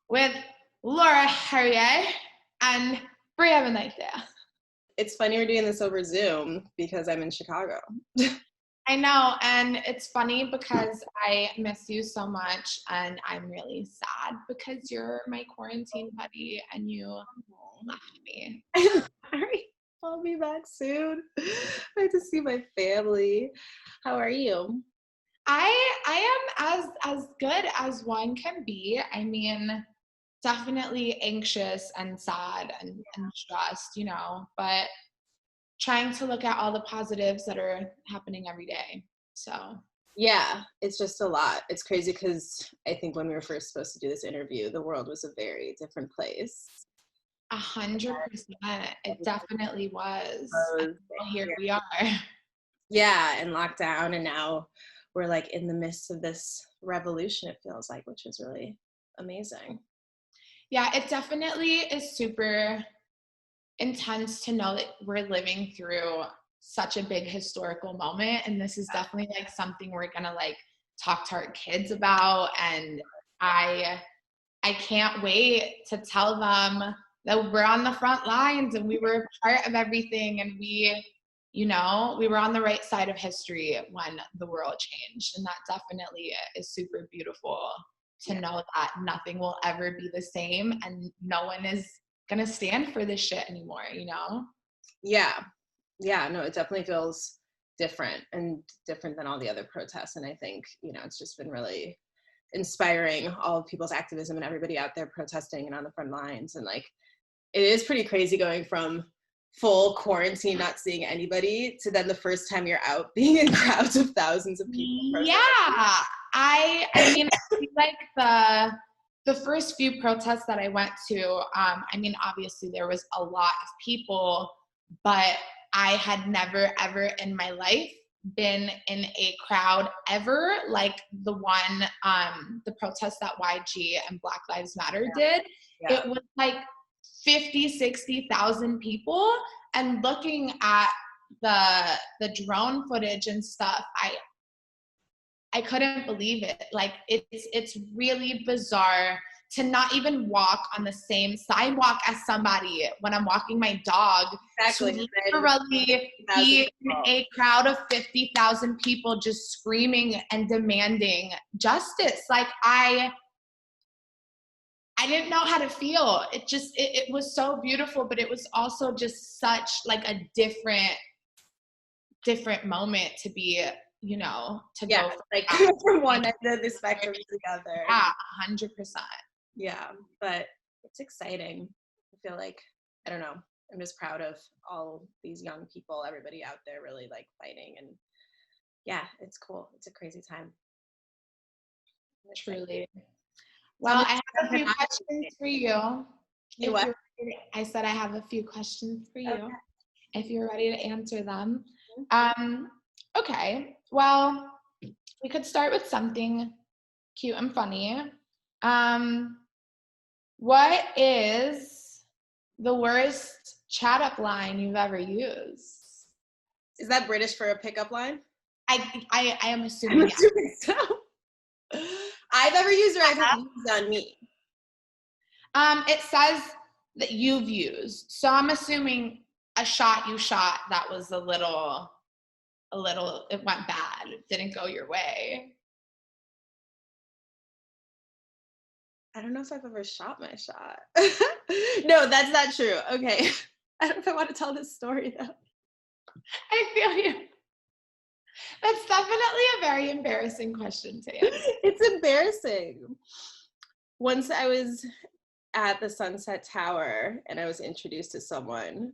with Laura Harrier and Bria Vinaite. It's funny we're doing this over Zoom because I'm in Chicago. I know, and it's funny because I miss you so much, and I'm really sad because you're my quarantine buddy and you left me. Sorry. I'll be back soon. I have to see my family. How are you? I am as good as one can be. I mean, definitely anxious and sad and stressed, but trying to look at all the positives that are happening every day. So yeah, it's just a lot. It's crazy because I think when we were first supposed to do this interview, the world was a very different place. 100%. It definitely was. And here we are. Yeah, and lockdown, and now we're like in the midst of this revolution, it feels like, which is really amazing. Yeah, it definitely is super intense to know that we're living through such a big historical moment, and this is definitely like something we're gonna like talk to our kids about, and I can't wait to tell them that we're on the front lines and we were part of everything, and we were on the right side of history when the world changed, and that definitely is super beautiful to know that nothing will ever be the same and no one is gonna stand for this shit anymore, Yeah, no, it definitely feels different and different than all the other protests, and I think it's just been really inspiring, all of people's activism and everybody out there protesting and on the front lines, and like it is pretty crazy going from full quarantine, not seeing anybody, to then the first time you're out being in crowds of thousands of people. Yeah, I mean, I feel like the first few protests that I went to, I mean, obviously there was a lot of people, but I had never ever in my life been in a crowd ever like the one, the protest that YG and Black Lives Matter did. It was like 50,000-60,000 people, and looking at the drone footage and stuff, I couldn't believe it. Like it's really bizarre to not even walk on the same sidewalk as somebody when I'm walking my dog. Exactly. To literally be in a crowd of 50,000 people just screaming and demanding justice. Like I didn't know how to feel. It was so beautiful, but it was also just such like a different moment to be, to go like from one end of the spectrum to the other. Yeah, 100%. Yeah, but it's exciting. I feel like, I don't know, I'm just proud of all these young people, everybody out there really like fighting, and yeah, it's cool. It's a crazy time. Truly. Well, I have a few questions for you. I said I have a few questions for you, if you're ready to answer them. Okay, well, we could start with something cute and funny. What is the worst chat up line you've ever used? Is that British for a pickup line? I am assuming. So. I've ever used or I've used on me. It says that you've used, so I'm assuming a shot you shot that was a little, it went bad. It didn't go your way. I don't know if I've ever shot my shot. No, that's not true. Okay. I don't know if I want to tell this story though. I feel you. That's definitely a very embarrassing question to answer. It's embarrassing. Once I was at the Sunset Tower and I was introduced to someone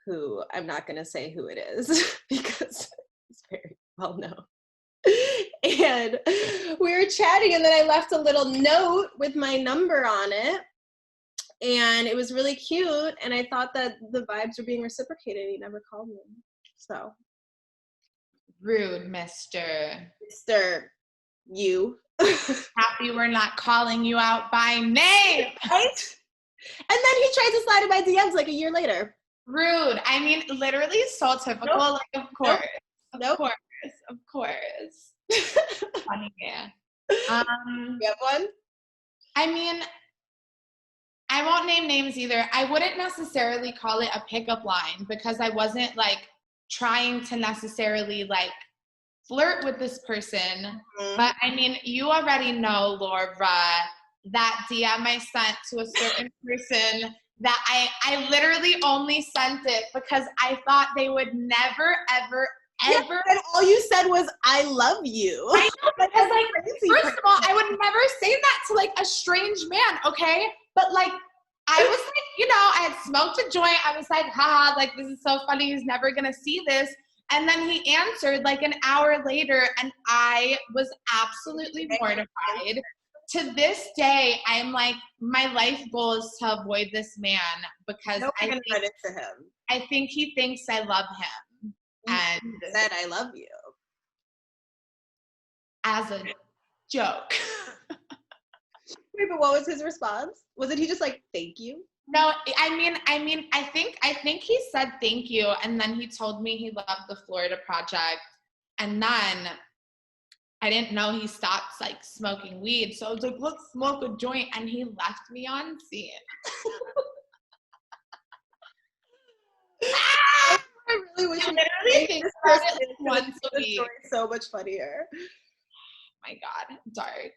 who I'm not going to say who it is because it's very well known. And we were chatting, and then I left a little note with my number on it, and it was really cute, and I thought that the vibes were being reciprocated. He never called me, so rude, Mr. You. Happy we're not calling you out by name, right? And then he tried to slide in my DMs like a year later. Rude. I mean, literally so typical. Nope. Like, of course. Nope. Of course. Funny, yeah. You have one? I mean, won't name names either. I wouldn't necessarily call it a pickup line because I wasn't like trying to necessarily like flirt with this person. Mm-hmm. But I mean, you already know, Laura, that DM I sent to a certain person that I literally only sent it because I thought they would never, ever, ever. And all you said was, I love you. I know, because like, first of all, I would never say that to like a strange man, okay? But like, I was like, you know, I had smoked a joint. I was like, haha, like, this is so funny. He's never going to see this. And then he answered like an hour later, and I was absolutely mortified. To this day, I'm like, my life goal is to avoid this man because I think he thinks I love him. And said, I love you. As a joke. Wait, but what was his response? Wasn't he just like, thank you? No, I mean, I think he said thank you, and then he told me he loved the Florida Project, and then I didn't know he stopped like smoking weed, so I was like, let's smoke a joint, and he left me on scene. I really wish literally think about it once a week. So much funnier. Oh my God, dark.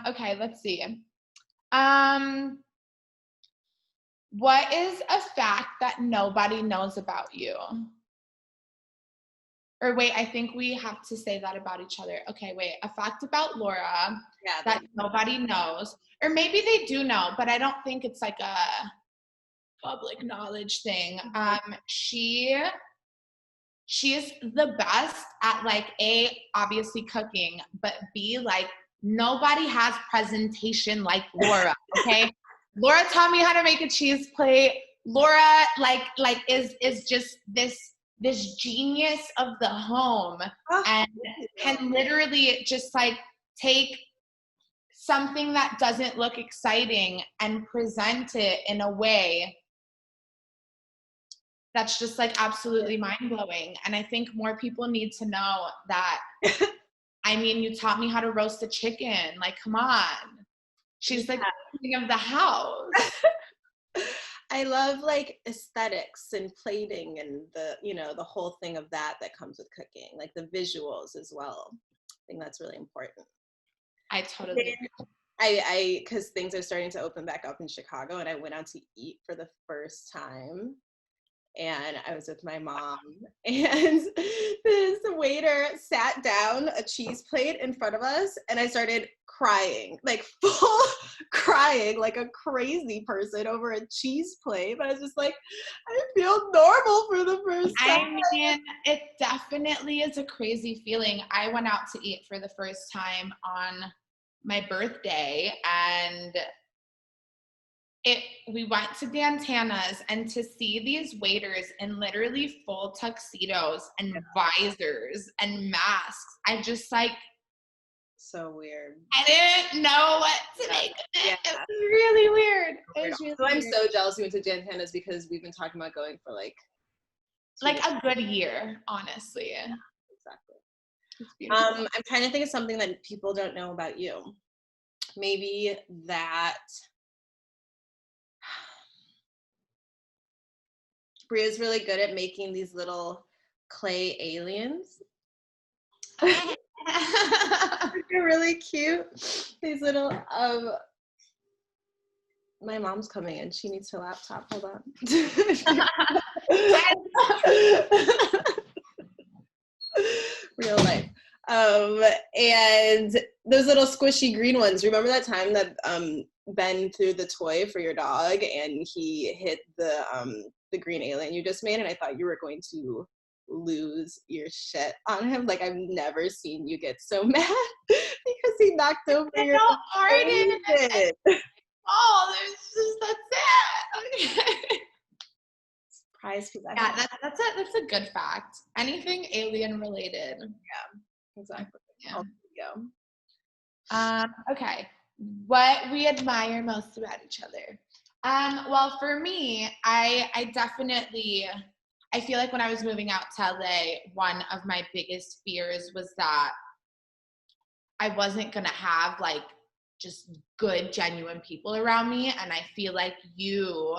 Okay, let's see. What is a fact that nobody knows about you? Or wait, I think we have to say that about each other. Okay, wait, a fact about Laura that nobody knows. Or maybe they do know, but I don't think it's like a public knowledge thing. She is the best at like A, obviously cooking, but B, like nobody has presentation like Laura, okay? Laura taught me how to make a cheese plate. Laura like is just this genius of the home and can literally just like take something that doesn't look exciting and present it in a way that's just like absolutely mind-blowing. And I think more people need to know that. I mean, you taught me how to roast a chicken. Like, come on. She's like the king of the house. I love like aesthetics and plating and the whole thing of that comes with cooking, like the visuals as well. I think that's really important. I totally agree. Because things are starting to open back up in Chicago, and I went out to eat for the first time. And I was with my mom, and this waiter sat down a cheese plate in front of us, and I started crying, like full crying, like a crazy person over a cheese plate. But I was just like, I feel normal for the first time. I mean, it definitely is a crazy feeling. I went out to eat for the first time on my birthday, and we went to Dantana's, and to see these waiters in literally full tuxedos and visors and masks, I just like, so weird. I didn't know what to make of it. Yeah. It was really weird. I'm so jealous we went to Dantana's because we've been talking about going for like a good year, honestly. Yeah, exactly. I'm trying to think of something that people don't know about you. Maybe that Bria's really good at making these little clay aliens. They're really cute. These little my mom's coming in. She needs her laptop. Hold on. Real life. And those little squishy green ones. Remember that time that Ben threw the toy for your dog and he hit the green alien you just made, and I thought you were going to lose your shit on him. Like, I've never seen you get so mad because he knocked over your Arden. Oh, that's it. Okay. Prize possession. Yeah, that's a good fact. Anything alien related. Yeah, exactly. Yeah. Oh, there you go. Okay. What we admire most about each other. Well, for me, I definitely, I feel like when I was moving out to LA, one of my biggest fears was that I wasn't going to have like just good, genuine people around me. And I feel like you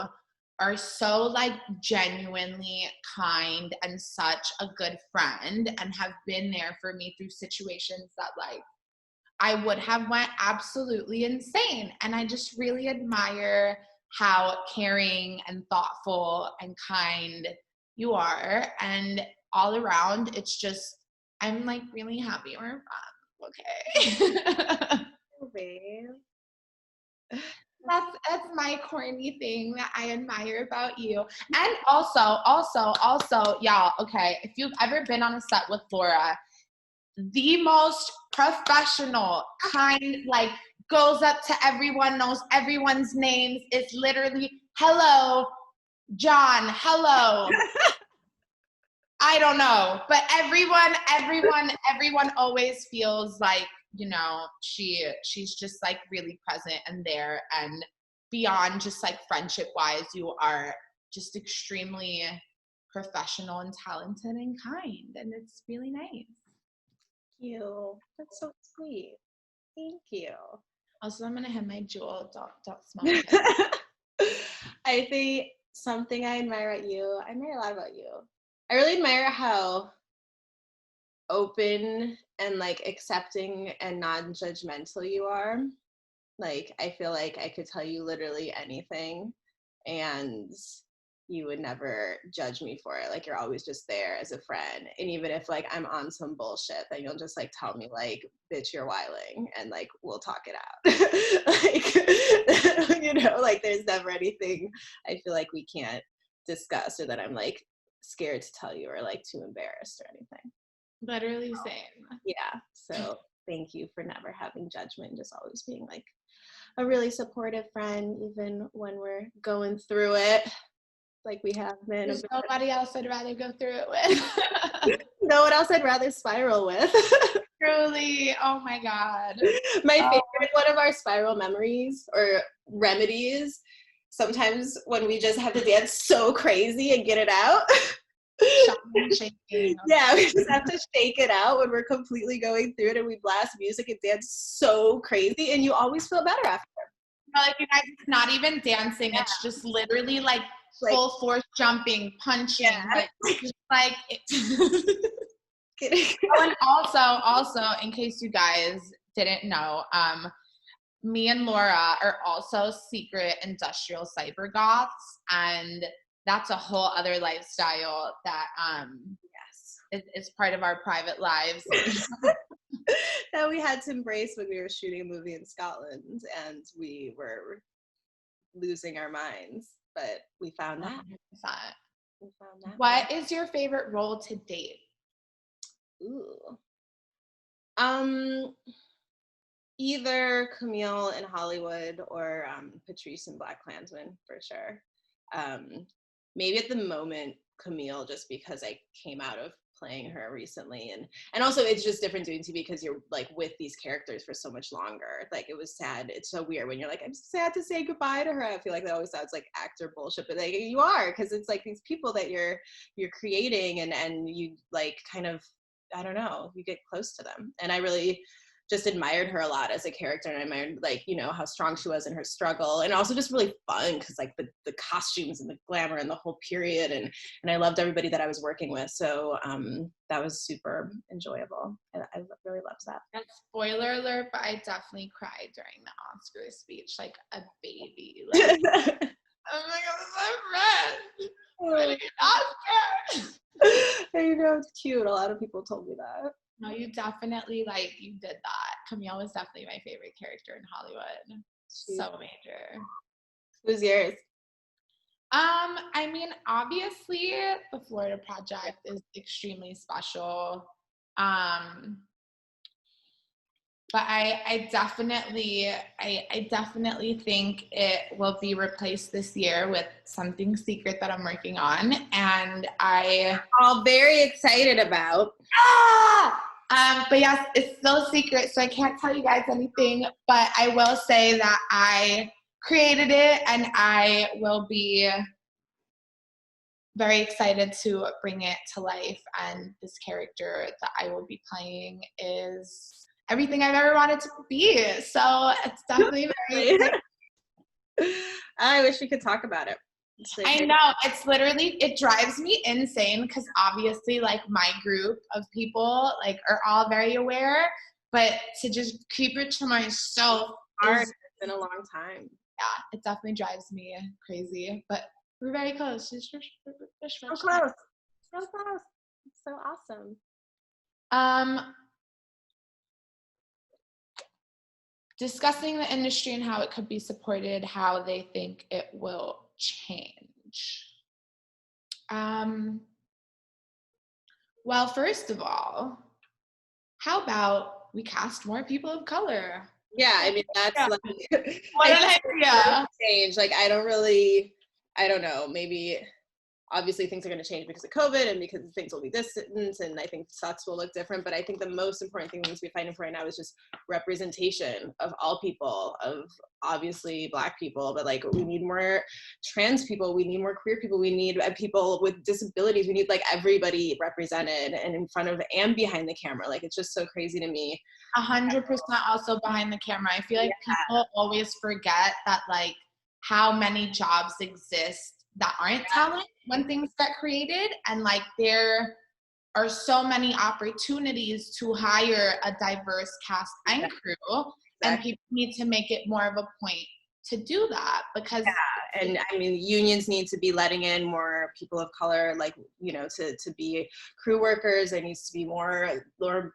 are so like genuinely kind and such a good friend and have been there for me through situations that like I would have went absolutely insane. And I just really admire how caring and thoughtful and kind you are. And all around, it's just, I'm like really happy we're friends. Okay. Oh, babe. That's my corny thing that I admire about you. And also, y'all, okay, if you've ever been on a set with Laura, the most professional, kind, like goes up to everyone, knows everyone's names, is literally, hello, John, hello. I don't know, but everyone always feels like, you know, she's just like really present and there, and beyond just like friendship wise, you are just extremely professional and talented and kind, and it's really nice. Thank you. That's so sweet. Thank you. Also, I'm gonna hit my jewel. Don't smoke it. I think something I admire about you, I admire a lot about you. I really admire how open and like accepting and non-judgmental you are. Like, I feel like I could tell you literally anything and you would never judge me for it. Like, you're always just there as a friend. And even if like I'm on some bullshit, then you'll just like tell me like, bitch, you're wiling, and like we'll talk it out. Like, you know, like there's never anything I feel like we can't discuss or that I'm like scared to tell you or like too embarrassed or anything. Literally same. Yeah. So thank you for never having judgment, just always being like a really supportive friend, even when we're going through it, like we have been. There's nobody else I'd rather go through it with. No one else I'd rather spiral with. Truly, oh my God. My favorite one of our spiral memories or remedies, sometimes when we just have to dance so crazy and get it out. Shaking. Yeah, we just have to shake it out when we're completely going through it, and we blast music and dance so crazy, and you always feel better after. Like, you guys, it's not even dancing. Yeah. It's just literally like full force jumping, punching. Yeah. Like, just like Oh, and also, in case you guys didn't know, me and Laura are also secret industrial cyber goths, and that's a whole other lifestyle that is part of our private lives. That we had to embrace when we were shooting a movie in Scotland, and we were losing our minds, but we found that. 100%. We found that. What is your favorite role to date? Ooh. Either Camille in Hollywood or Patrice in BlacKkKlansman, for sure. Maybe at the moment Camille, just because I came out of playing her recently, and also it's just different doing TV because you're like with these characters for so much longer. Like, it was sad. It's so weird when you're like, I'm sad to say goodbye to her. I feel like that always sounds like actor bullshit, but like you are, because it's like these people that you're creating, and you like kind of, I don't know, you get close to them. And I really just admired her a lot as a character, and I admired, like, you know, how strong she was in her struggle, and also just really fun because like the costumes and the glamour and the whole period, and I loved everybody that I was working with. So that was super enjoyable. I really loved that. And spoiler alert, but I definitely cried during the Oscar speech like a baby. Like, I'm like, I'm so red. Oscar. I know, it's cute. A lot of people told me that. No, you definitely, like, you did that. Camille was definitely my favorite character in Hollywood. So major. Who's yours? I mean, obviously, the Florida Project is extremely special. But I definitely think it will be replaced this year with something secret that I'm working on, and I'm very excited about. But yes, it's still a secret, so I can't tell you guys anything. But I will say that I created it, and I will be very excited to bring it to life. And this character that I will be playing is everything I've ever wanted to be. So it's definitely very exciting. I wish we could talk about it. I know, it's literally, it drives me insane because obviously like my group of people like are all very aware, but to just keep it to myself it's been a long time. Yeah, it definitely drives me crazy, but we're very close. So close. So close. It's so awesome. Discussing the industry and how it could be supported, how they think it will change. Well, first of all, how about we cast more people of color? Yeah, I mean, that's like, what an idea. Change. Like, I don't know, maybe obviously things are going to change because of COVID and because things will be distant, and I think sets will look different. But I think the most important thing we need to be fighting for right now is just representation of all people, of obviously Black people, but like we need more trans people, we need more queer people, we need people with disabilities, we need like everybody represented and in front of and behind the camera. Like it's just so crazy to me. 100% also behind the camera. I feel like people always forget that like how many jobs exist that aren't talent when things get created, and like there are so many opportunities to hire a diverse cast and crew, and people need to make it more of a point to do that because and I mean unions need to be letting in more people of color, like, you know, to be crew workers. There needs to be more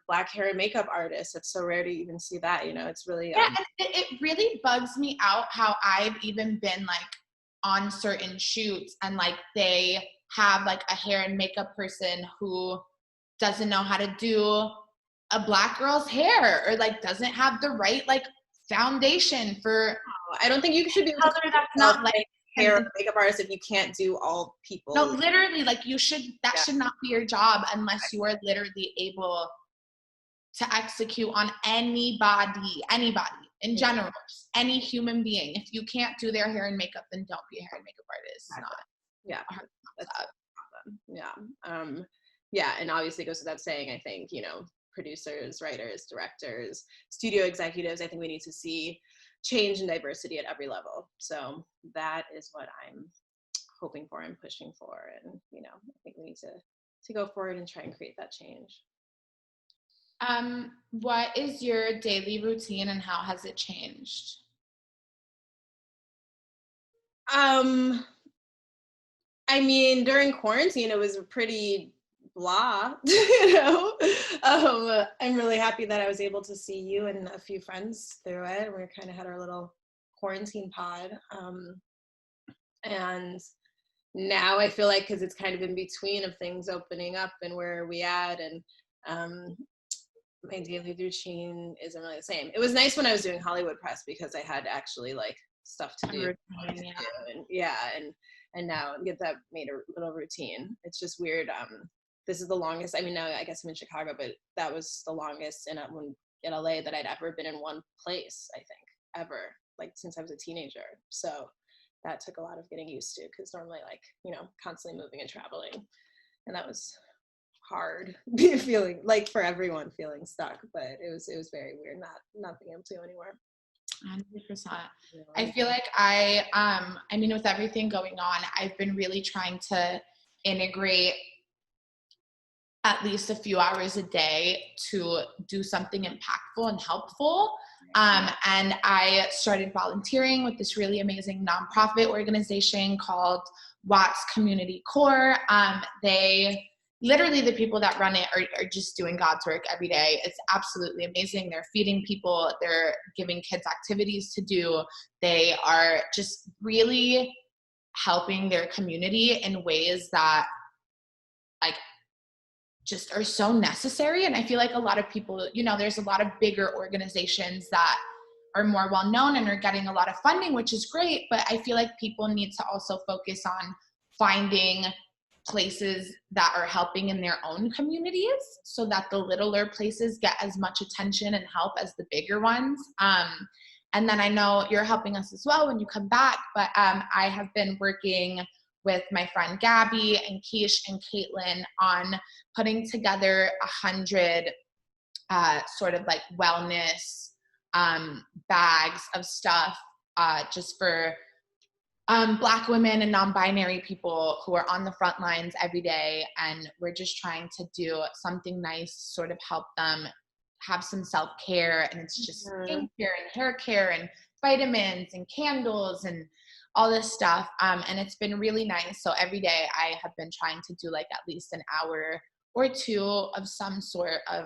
Black hair and makeup artists. It's so rare to even see that, you know. It's really it really bugs me out how I've even been like on certain shoots and like they have like a hair and makeup person who doesn't know how to do a Black girl's hair or like doesn't have the right like foundation for. I don't think you should be able to that's not like hair or makeup artist if you can't do all people. No, literally, like you should, that should not be your job unless you are literally able to execute on anybody in general, any human being. If you can't do their hair and makeup, then don't be a hair and makeup artist. Yeah, and obviously it goes without saying, I think, you know, producers, writers, directors, studio executives, I think we need to see change and diversity at every level. So that is what I'm hoping for and pushing for. And, you know, I think we need to go forward and try and create that change. What is your daily routine and how has it changed? I mean, during quarantine, it was pretty blah, you know. I'm really happy that I was able to see you and a few friends through it. We kind of had our little quarantine pod. And now I feel like, because it's kind of in between of things opening up and where are we at, and my daily routine isn't really the same. It was nice when I was doing Hollywood press because I had actually like stuff to do. And now get that made a little routine. It's just weird. This is the longest, I mean, now I guess I'm in Chicago, but that was the longest in LA that I'd ever been in one place, I think, ever, like since I was a teenager. So that took a lot of getting used to, because normally, like, you know, constantly moving and traveling. And that was hard, feeling like for everyone feeling stuck, but it was very weird not being able to go anywhere. 100%. I feel like I mean, with everything going on, I've been really trying to integrate at least a few hours a day to do something impactful and helpful. And I started volunteering with this really amazing nonprofit organization called Watts Community Core. They literally, the people that run it are just doing God's work every day. It's absolutely amazing. They're feeding people. They're giving kids activities to do. They are just really helping their community in ways that like just are so necessary. And I feel like a lot of people, you know, there's a lot of bigger organizations that are more well known and are getting a lot of funding, which is great. But I feel like people need to also focus on finding places that are helping in their own communities so that the littler places get as much attention and help as the bigger ones. And then I know you're helping us as well when you come back, but I have been working with my friend Gabby and Keish and Caitlin on putting together 100 sort of like wellness bags of stuff just for Black women and non-binary people who are on the front lines every day. And we're just trying to do something nice, sort of help them have some self-care. And it's just skincare and hair care and vitamins and candles and all this stuff. And it's been really nice. So every day I have been trying to do like at least an hour or two of some sort of,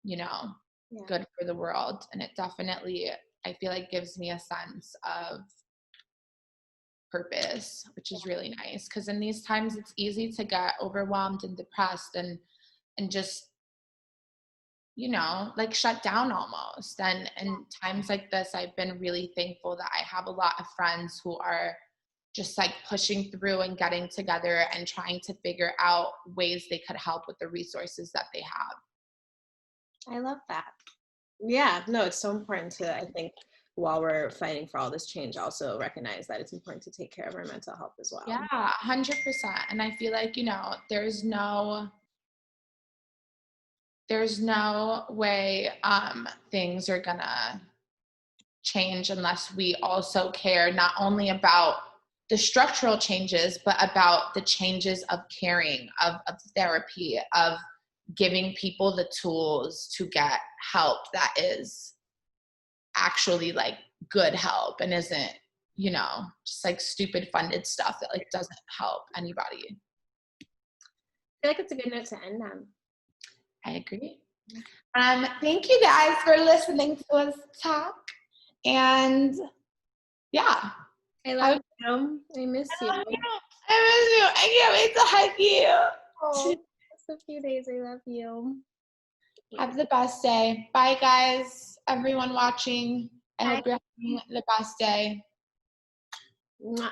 you know, good for the world. And it definitely, I feel like, gives me a sense of purpose, which is really nice, because in these times it's easy to get overwhelmed and depressed and just, you know, like shut down almost. And in times like this, I've been really thankful that I have a lot of friends who are just like pushing through and getting together and trying to figure out ways they could help with the resources that they have. I love that. Yeah, no, it's so important to, I think, while we're fighting for all this change, also recognize that it's important to take care of our mental health as well. Yeah, 100%. And I feel like, you know, there's no way things are gonna change unless we also care not only about the structural changes, but about the changes of caring, of therapy, of giving people the tools to get help that is actually like good help and isn't, you know, just like stupid funded stuff that like doesn't help anybody. I feel like it's a good note to end on. I agree. Thank you guys for listening to us talk. And yeah. I love you. I miss you. I miss you. I can't wait to hug you. Oh, just a few days. I love you. Have the best day. Bye, guys. Everyone watching. I hope you're having the best day. Mwah.